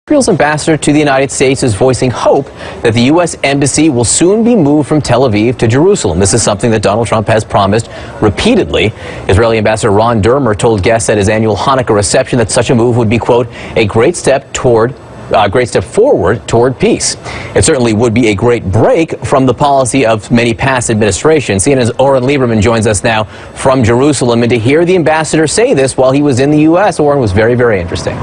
Israel's ambassador to the United States is voicing hope that the U.S. embassy will soon be moved from Tel Aviv to Jerusalem. This is something that Donald Trump has promised repeatedly. Israeli Ambassador Ron Dermer told guests at his annual Hanukkah reception that such a move would be, quote, a great step forward toward peace. It certainly would be a great break from the policy of many past administrations. CNN's Oren Lieberman joins us now from Jerusalem, and to hear the ambassador say this while he was in the U.S., Oren, was very, very interesting.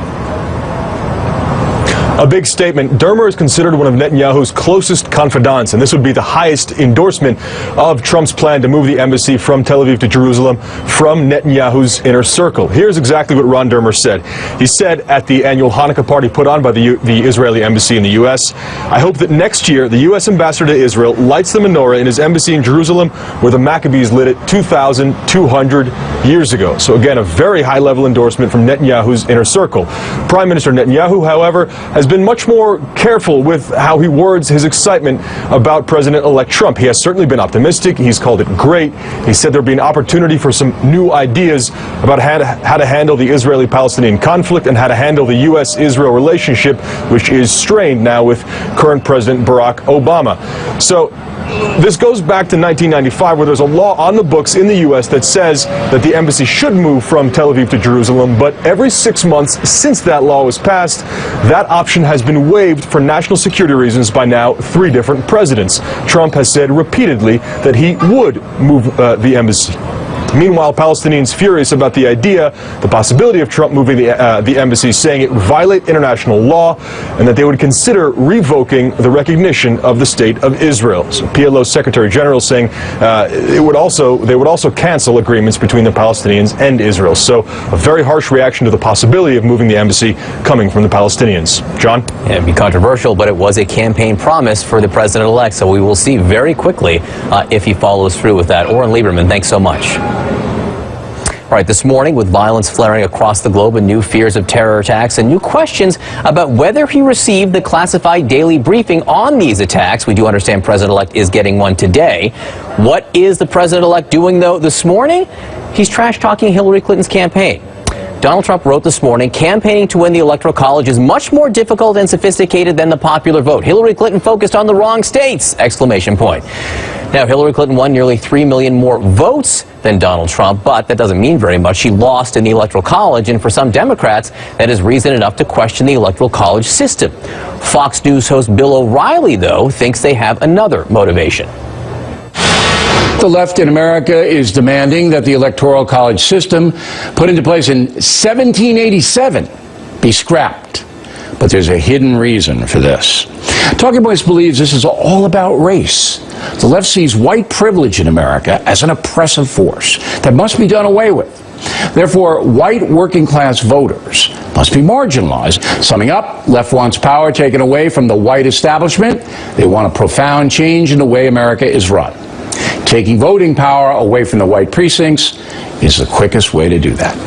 A big statement. Dermer is considered one of Netanyahu's closest confidants, and this would be the highest endorsement of Trump's plan to move the embassy from Tel Aviv to Jerusalem from Netanyahu's inner circle. Here's exactly what Ron Dermer said. He said at the annual Hanukkah party put on by the Israeli embassy in the U.S., I hope that next year the U.S. ambassador to Israel lights the menorah in his embassy in Jerusalem where the Maccabees lit it 2,200 years ago. So again, a very high-level endorsement from Netanyahu's inner circle. Prime Minister Netanyahu, however, has been much more careful with how he words his excitement about President-elect Trump. He has certainly been optimistic. He's called it great. He said there'd be an opportunity for some new ideas about how to handle the Israeli-Palestinian conflict and how to handle the U.S.-Israel relationship, which is strained now with current President Barack Obama. So this goes back to 1995, where there's a law on the books in the U.S. that says that the embassy should move from Tel Aviv to Jerusalem, but every 6 months since that law was passed, that option has been waived for national security reasons by now 3 different presidents. Trump has said repeatedly that he would move the embassy. Meanwhile, Palestinians furious about the idea, the possibility of Trump moving the embassy, saying it would violate international law and that they would consider revoking the recognition of the State of Israel. So PLO's Secretary General saying they would also cancel agreements between the Palestinians and Israel. So a very harsh reaction to the possibility of moving the embassy coming from the Palestinians. John? Yeah, it'd be controversial, but it was a campaign promise for the president-elect, so we will see very quickly if he follows through with that. Oren Lieberman, thanks so much. All right, this morning, with violence flaring across the globe and new fears of terror attacks and new questions about whether he received the classified daily briefing on these attacks. We do understand President-elect is getting one today. What is the President-elect doing, though, this morning? He's trash-talking Hillary Clinton's campaign. Donald Trump wrote this morning, campaigning to win the Electoral College is much more difficult and sophisticated than the popular vote. Hillary Clinton focused on the wrong states! Exclamation point. Now, Hillary Clinton won nearly 3 million more votes than Donald Trump, but that doesn't mean very much. She lost in the Electoral College, and for some Democrats, that is reason enough to question the Electoral College system. Fox News host Bill O'Reilly, though, thinks they have another motivation. The left in America is demanding that the Electoral College system, put into place in 1787, be scrapped. But there's a hidden reason for this. Talking Points believes this is all about race. The left sees white privilege in America as an oppressive force that must be done away with. Therefore, white working-class voters must be marginalized. Summing up, left wants power taken away from the white establishment. They want a profound change in the way America is run. Taking voting power away from the white precincts is the quickest way to do that.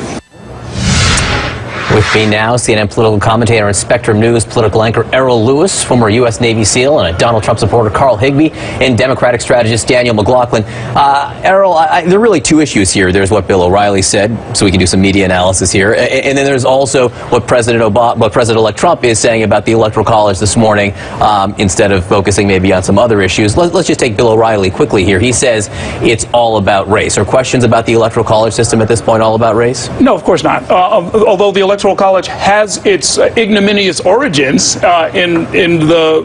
With me now, CNN political commentator and Spectrum News political anchor Errol Lewis, former U.S. Navy SEAL and a Donald Trump supporter Carl Higbee, and Democratic strategist Daniel McLaughlin. Errol, there are really 2 issues here. There's what Bill O'Reilly said, so we can do some media analysis here, and then there's also what President-elect Trump is saying about the Electoral College this morning, instead of focusing maybe on some other issues. Let's just take Bill O'Reilly quickly here. He says it's all about race. Are questions about the Electoral College system at this point all about race? No, of course not. Although the Electoral College has its ignominious origins in the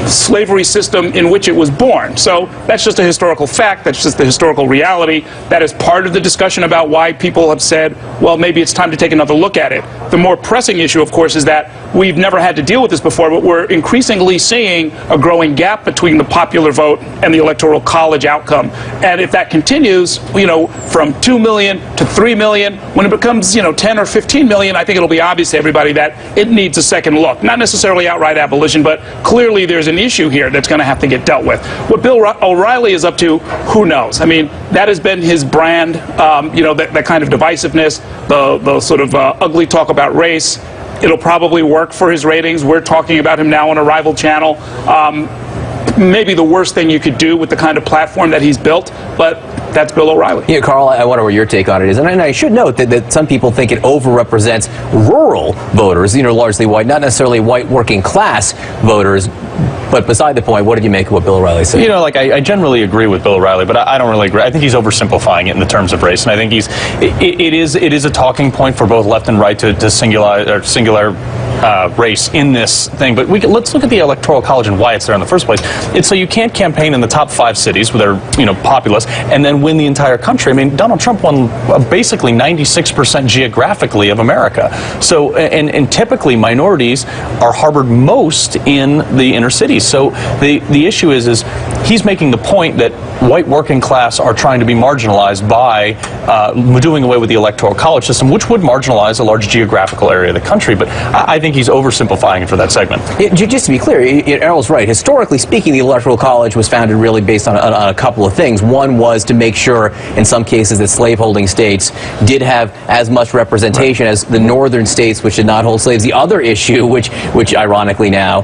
slavery system in which it was born. So that's just a historical fact. That's just the historical reality. That is part of the discussion about why people have said, well, maybe it's time to take another look at it. The more pressing issue, of course, is that we've never had to deal with this before, but we're increasingly seeing a growing gap between the popular vote and the Electoral College outcome. And if that continues, from 2 million to 3 million, when it becomes, 10 or 15 million, I think it'll be obvious to everybody that it needs a second look. Not necessarily outright abolition, but clearly there's an issue here that's going to have to get dealt with. What Bill O'Reilly is up to, who knows? I mean, that has been his brand, that kind of divisiveness, the sort of ugly talk about race. It'll probably work for his ratings. We're talking about him now on a rival channel. maybe the worst thing you could do with the kind of platform that he's built, but that's Bill O'Reilly. Yeah, Carl, I wonder what your take on it is. And I should note that some people think it overrepresents rural voters, largely white, not necessarily white working class voters. But beside the point, what did you make of what Bill O'Reilly said? I generally agree with Bill O'Reilly, but I don't really agree. I think he's oversimplifying it in the terms of race, and I think it is a talking point for both left and right to singular race in this thing. But let's look at the Electoral College and why it's there in the first place. It's so you can't campaign in the top 5 cities where they're populous and then win the entire country. I mean, Donald Trump won basically 96% geographically of America. So and typically minorities are harbored most in the inner cities. So the issue is he's making the point that white working class are trying to be marginalized by doing away with the Electoral College system, which would marginalize a large geographical area of the country. But I think he's oversimplifying it for that segment. Just to be clear, Errol's right. Historically speaking, the Electoral College was founded really based on a couple of things. One was to make sure, in some cases, that slaveholding states did have as much representation as the northern states, which did not hold slaves. The other issue, which ironically now,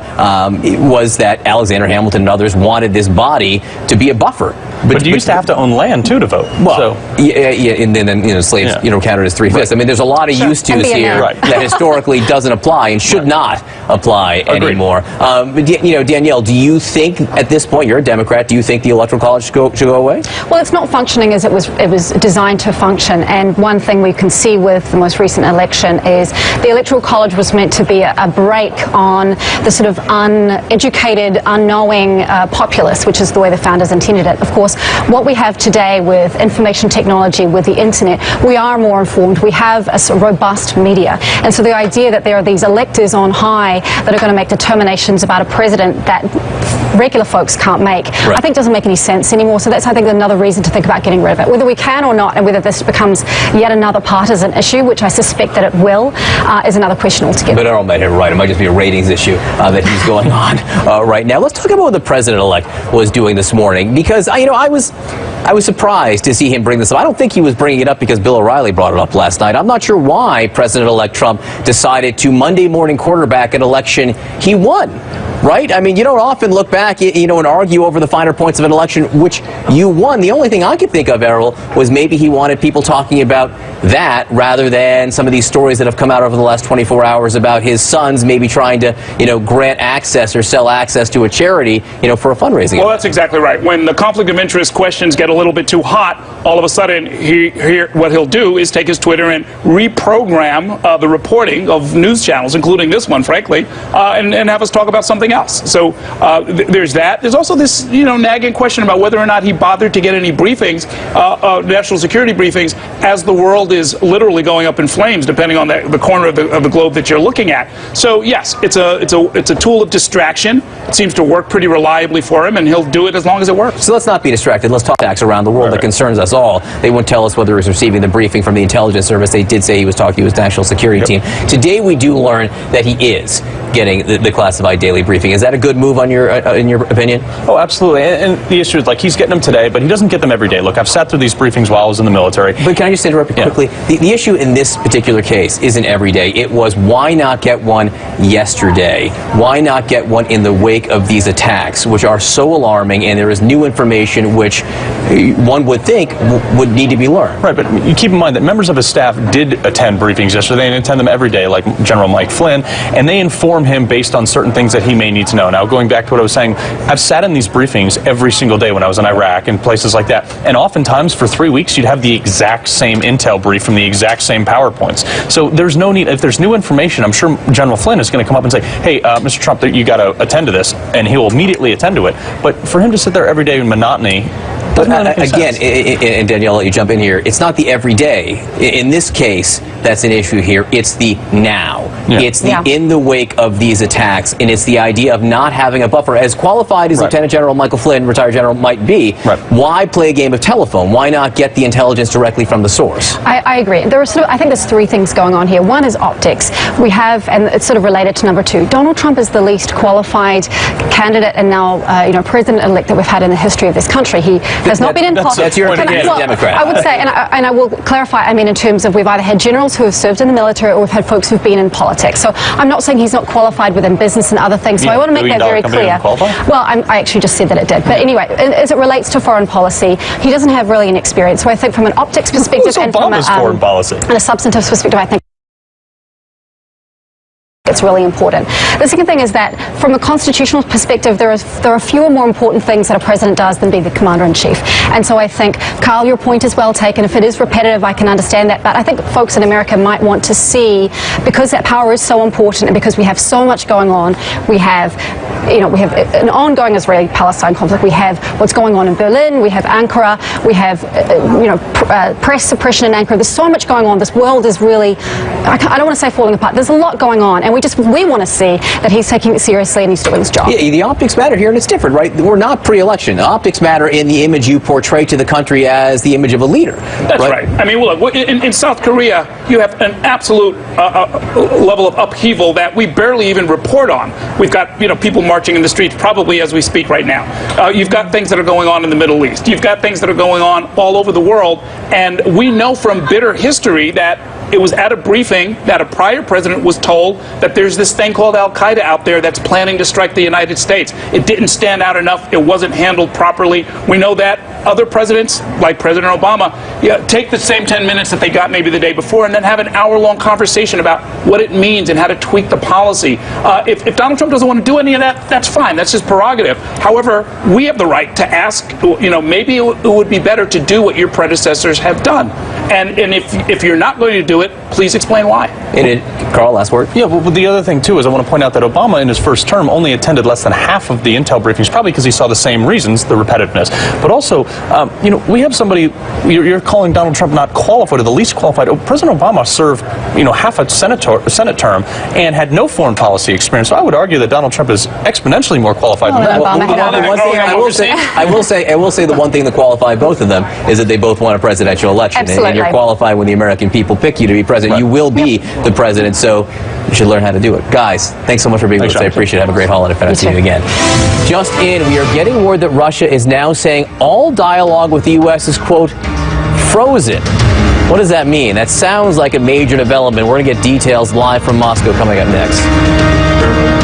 was that Alexander Hamilton and others wanted this body to be a buffer. But you used to have to own land, too, to vote. Well, and then slaves, counted as 3/5. Right. I mean, there's a lot of used-tos here that historically doesn't apply and should not apply anymore. Danielle, do you think at this point, you're a Democrat, do you think the Electoral College should go away? Well, it's not functioning as it was designed to function. And one thing we can see with the most recent election is the Electoral College was meant to be a break on the sort of uneducated, unknowing populace, which is the way the founders intended it. Of course, what we have today with information technology, with the internet, we are more informed. We have a robust media. And so the idea that there are these electors on high that are going to make determinations about a president that regular folks can't make, I think doesn't make any sense anymore. So that's, I think, another reason to think about getting rid of it. Whether we can or not, and whether this becomes yet another partisan issue, which I suspect that it will, is another question altogether. But Errol might have it right. It might just be a ratings issue that he's going on right now. Let's talk about what the president-elect was doing this morning, because I was surprised to see him bring this up. I don't think he was bringing it up because Bill O'Reilly brought it up last night. I'm not sure why President-elect Trump decided to Monday morning quarterback an election he won. Right? I mean, you don't often look back, and argue over the finer points of an election which you won. The only thing I could think of, Errol, was maybe he wanted people talking about that rather than some of these stories that have come out over the last 24 hours about his sons maybe trying to, grant access or sell access to a charity, for a fundraising. Well, that's exactly right. When the conflict of interest questions get a little bit too hot, all of a sudden, what he'll do is take his Twitter and reprogram the reporting of news channels, including this one, frankly, and have us talk about something else. So there's that. There's also this, nagging question about whether or not he bothered to get any briefings, national security briefings, as the world is literally going up in flames, depending on the corner of the globe that you're looking at. So yes, it's a tool of distraction. It seems to work pretty reliably for him, and he'll do it as long as it works. So let's not be distracted. Let's talk facts around the world that concerns us all. They won't tell us whether he was receiving the briefing from the intelligence service. They did say he was talking to his national security team. Today we do learn that he is getting the classified daily briefing. Is that a good move in your opinion? Oh, absolutely. And the issue is, he's getting them today, but he doesn't get them every day. Look, I've sat through these briefings while I was in the military. But can I just interrupt you quickly? The issue in this particular case isn't every day. It was, why not get one yesterday? Why not get one in the wake of these attacks, which are so alarming, and there is new information which one would think would need to be learned? Right, but you keep in mind that members of his staff did attend briefings yesterday and attend them every day, like General Mike Flynn, and they inform him based on certain things that he may need to know. Now, going back to what I was saying, I've sat in these briefings every single day when I was in Iraq and places like that, and oftentimes for 3 weeks you'd have the exact same intel brief from the exact same PowerPoints. So there's no need. If there's new information, I'm sure General Flynn is going to come up and say, hey, Mr. Trump, you got to attend to this, and he will immediately attend to it. But for him to sit there every day in monotony, again, and Danielle, I'll let you jump in here, it's not the everyday. In this case, that's an issue here. It's the now. Yeah. It's the in the wake of these attacks, and it's the idea of not having a buffer. As qualified as Lieutenant General Michael Flynn, retired general, might be, why play a game of telephone? Why not get the intelligence directly from the source? I agree. I think there's 3 things going on here. One is optics. We have, and it's sort of related to number 2, Donald Trump is the least qualified candidate and now, president-elect that we've had in the history of this country. He has not been in politics. That's your opinion as a Democrat. I would say, and I will clarify, in terms of we've either had generals who have served in the military, or we've had folks who've been in politics. So I'm not saying he's not qualified within business and other things. So I want to make that very clear. Well, I actually just said that it did. But anyway, as it relates to foreign policy, he doesn't have really any experience. So I think from an optics perspective and from foreign policy? And a substantive perspective, I think it's really important. The second thing is that from a constitutional perspective, there are fewer more important things that a president does than be the commander-in-chief. And so I think, Carl, your point is well taken. If it is repetitive, I can understand that. But I think folks in America might want to see, because that power is so important and because we have so much going on, we have an ongoing Israeli-Palestine conflict. We have what's going on in Berlin. We have Ankara. We have, press suppression in Ankara. There's so much going on. This world is really, I don't want to say falling apart. There's a lot going on. And we want to see that he's taking it seriously and he's doing his job. Yeah, the optics matter here, and it's different, right? We're not pre-election. The optics matter in the image you portray to the country as the image of a leader. That's right. I mean, look, in South Korea, you have an absolute level of upheaval that we barely even report on. We've got, people marching in the streets probably as we speak right now. You've got things that are going on in the Middle East. You've got things that are going on all over the world. And we know from bitter history that it was at a briefing that a prior president was told that there's this thing called Al-Qaeda out there that's planning to strike the United States. It didn't stand out enough. It wasn't handled properly. We know that other presidents, like President Obama, take the same 10 minutes that they got maybe the day before and then have an hour-long conversation about what it means and how to tweak the policy. If Donald Trump doesn't want to do any of that, that's fine. That's his prerogative. However, we have the right to ask, maybe it would be better to do what your predecessors have done. And if you're not going to do it, please explain why. Carl, last word. Yeah, well, the other thing, too, is I want to point out that Obama, in his first term, only attended less than half of the intel briefings, probably because he saw the same reasons, the repetitiveness. But also, we have somebody, you're calling Donald Trump not qualified or the least qualified. President Obama served, half a Senate term and had no foreign policy experience. So I would argue that Donald Trump is exponentially more qualified than that. I will say the one thing that qualified both of them is that they both won a presidential election. Absolutely. And you're qualified when the American people pick you to be president. Right. You will be the president, so you should learn how to do it. Guys, thanks so much for being with us. I appreciate it. Have a great holiday. If I don't see you again. Just in, we are getting word that Russia is now saying all dialogue with the U.S. is, quote, frozen. What does that mean? That sounds like a major development. We're going to get details live from Moscow coming up next.